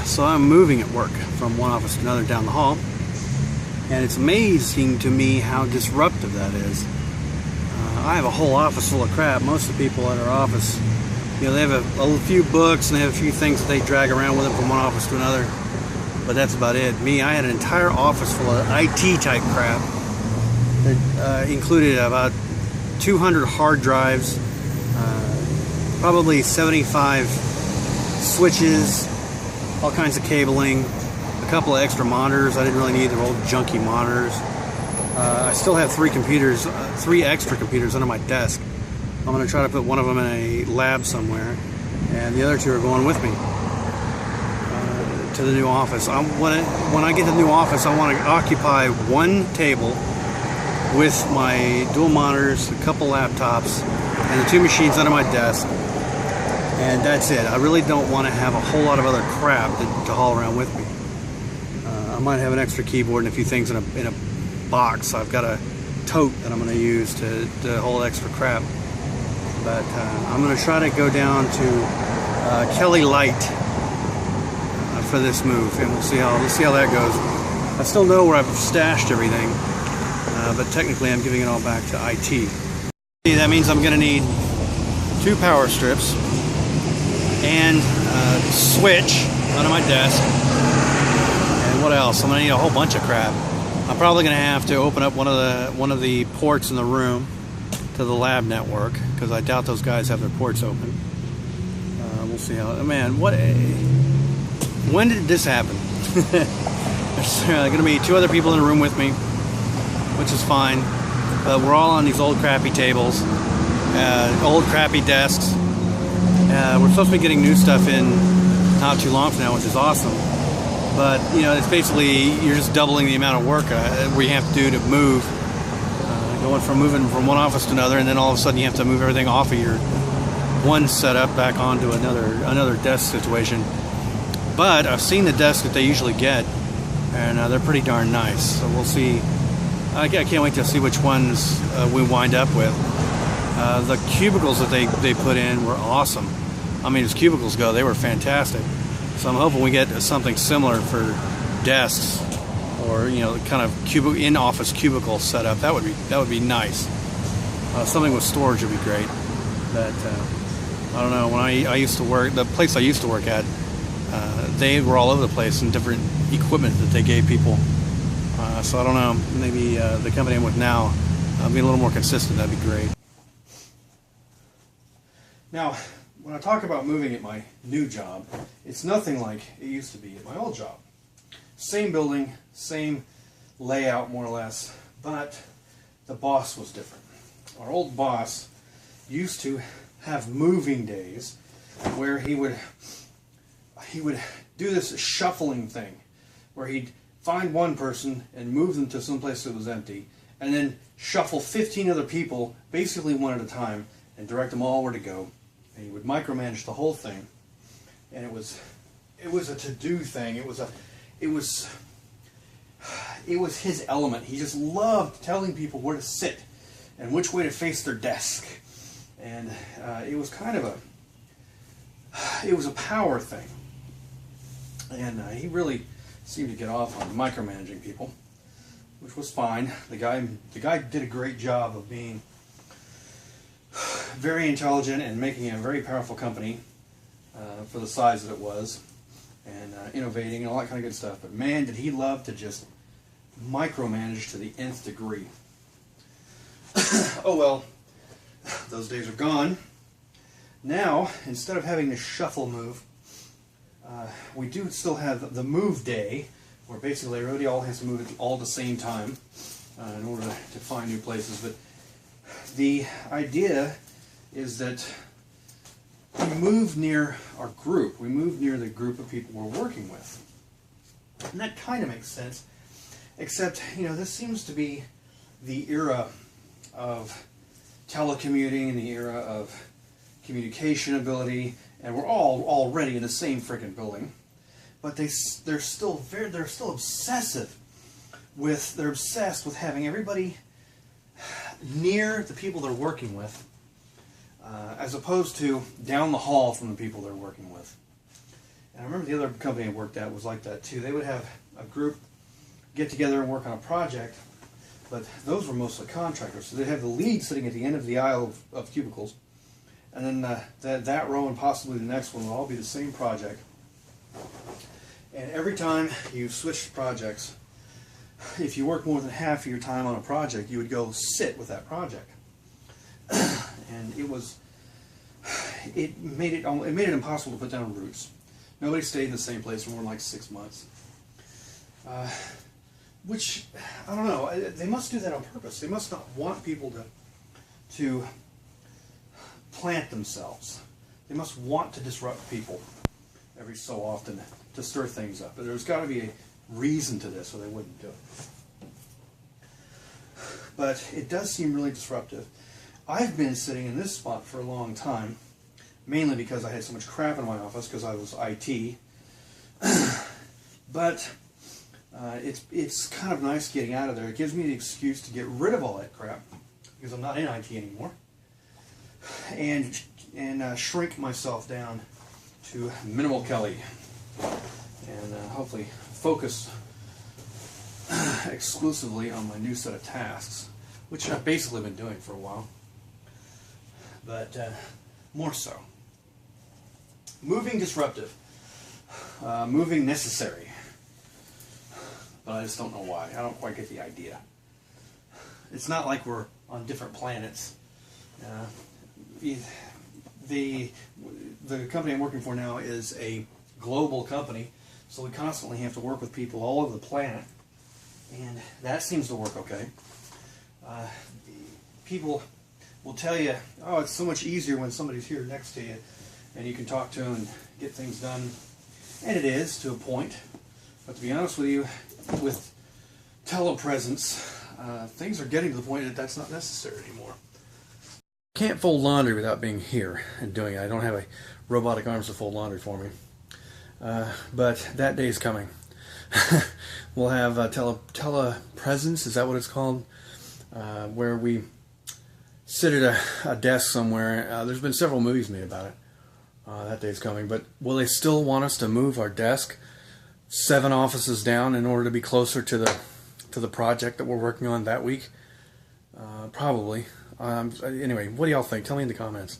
So I'm moving at work from one office to another down the hall, and it's amazing to me how disruptive that is. I have a whole office full of crap. Most of the people at our office, you know, they have a few books and they have a few things that they drag around with them from one office to another, but that's about it. Me, I had an entire office full of IT type crap that included about 200 hard drives, probably 75 switches, all kinds of cabling, a couple of extra monitors I didn't really need. They're old junky monitors. I still have three extra computers under my desk. I'm going to try to put one of them in a lab somewhere, and the other two are going with me to the new office. When I get to the new office, I want to occupy one table with my dual monitors, a couple laptops, and the two machines under my desk, and that's it. I really don't want to have a whole lot of other crap to haul around with me. I might have an extra keyboard and a few things in a box. I've got a tote that I'm going to use to hold extra crap. But I'm going to try to go down to Kelly Light for this move, and we'll see how that goes. I still know where I've stashed everything, but technically I'm giving it all back to IT. That means I'm going to need 2 power strips and a switch under my desk. And what else? I'm going to need a whole bunch of crap. I'm probably going to have to open up one of the ports in the room to the lab network, because I doubt those guys have their ports open. We'll see how. Man, when did this happen? There's going to be 2 other people in the room with me, which is fine. We're all on these old crappy tables, old crappy desks. We're supposed to be getting new stuff in not too long from now, which is awesome. But, you know, it's basically, you're just doubling the amount of work we have to do to move. Moving from one office to another, and then all of a sudden you have to move everything off of your one setup back onto another desk situation. But I've seen the desks that they usually get, and they're pretty darn nice. So we'll see. I can't wait to see which ones we wind up with. The cubicles that they put in were awesome. I mean, as cubicles go, they were fantastic. So I'm hoping we get something similar for desks, or, you know, kind of in-office cubicle setup. That would be nice. Something with storage would be great. But I don't know. When I used to work, the place I used to work at, they were all over the place in different equipment that they gave people. So I don't know. Maybe the company I'm with now, be a little more consistent. That'd be great. Now, when I talk about moving at my new job, it's nothing like it used to be at my old job. Same building, same layout more or less, but the boss was different. Our old boss used to have moving days where he would do this shuffling thing where he'd find one person and move them to some place that was empty, and then shuffle 15 other people basically one at a time and direct them all where to go. And he would micromanage the whole thing, and it was a to-do thing. It was his element. He just loved telling people where to sit and which way to face their desk. And it was kind of a power thing. And he really seemed to get off on micromanaging people, which was fine. The guy did a great job of being very intelligent and making a very powerful company for the size that it was, and innovating and all that kind of good stuff. But man, did he love to just micromanage to the nth degree. Oh well, those days are gone. Now, instead of having to shuffle move, we do still have the move day, where basically everybody all has to move all at the same time in order to find new places. But the idea is that we move near our group. We move near the group of people we're working with. And that kind of makes sense. Except, you know, this seems to be the era of telecommuting and the era of communication ability, and we're all already in the same freaking building. But they're still obsessive with, they're obsessed with having everybody near the people they're working with, as opposed to down the hall from the people they're working with. And I remember the other company I worked at was like that too. They would have a group get together and work on a project, but those were mostly contractors. So they'd have the lead sitting at the end of the aisle of cubicles, and then that row and possibly the next one will all be the same project. And every time you switched projects, if you worked more than half of your time on a project, you would go sit with that project. And it made it impossible to put down roots. Nobody stayed in the same place for more than like 6 months. Which, I don't know, they must do that on purpose. They must not want people to plant themselves. They must want to disrupt people every so often to stir things up. But there's got to be a reason to this or they wouldn't do it. But it does seem really disruptive. I've been sitting in this spot for a long time, mainly because I had so much crap in my office because I was IT. But it's kind of nice getting out of there. It gives me the excuse to get rid of all that crap because I'm not in IT anymore, and shrink myself down to minimal Kelly, and hopefully focus exclusively on my new set of tasks, which I've basically been doing for a while, but more so. Moving disruptive, moving necessary, but I just don't know why. I don't quite get the idea. It's not like we're on different planets. The company I'm working for now is a global company, so we constantly have to work with people all over the planet, and that seems to work okay. People will tell you, oh, it's so much easier when somebody's here next to you and you can talk to them and get things done, and it is to a point, but to be honest with you, with telepresence, things are getting to the point that that's not necessary anymore. Can't fold laundry without being here and doing it. I don't have a robotic arms to fold laundry for me. But that day is coming. We'll have telepresence, is that what it's called? Where we sit at a desk somewhere. There's been several movies made about it. That day's coming. But will they still want us to move our desk 7 offices down in order to be closer to the project that we're working on that week? Probably. Anyway, what do y'all think? Tell me in the comments.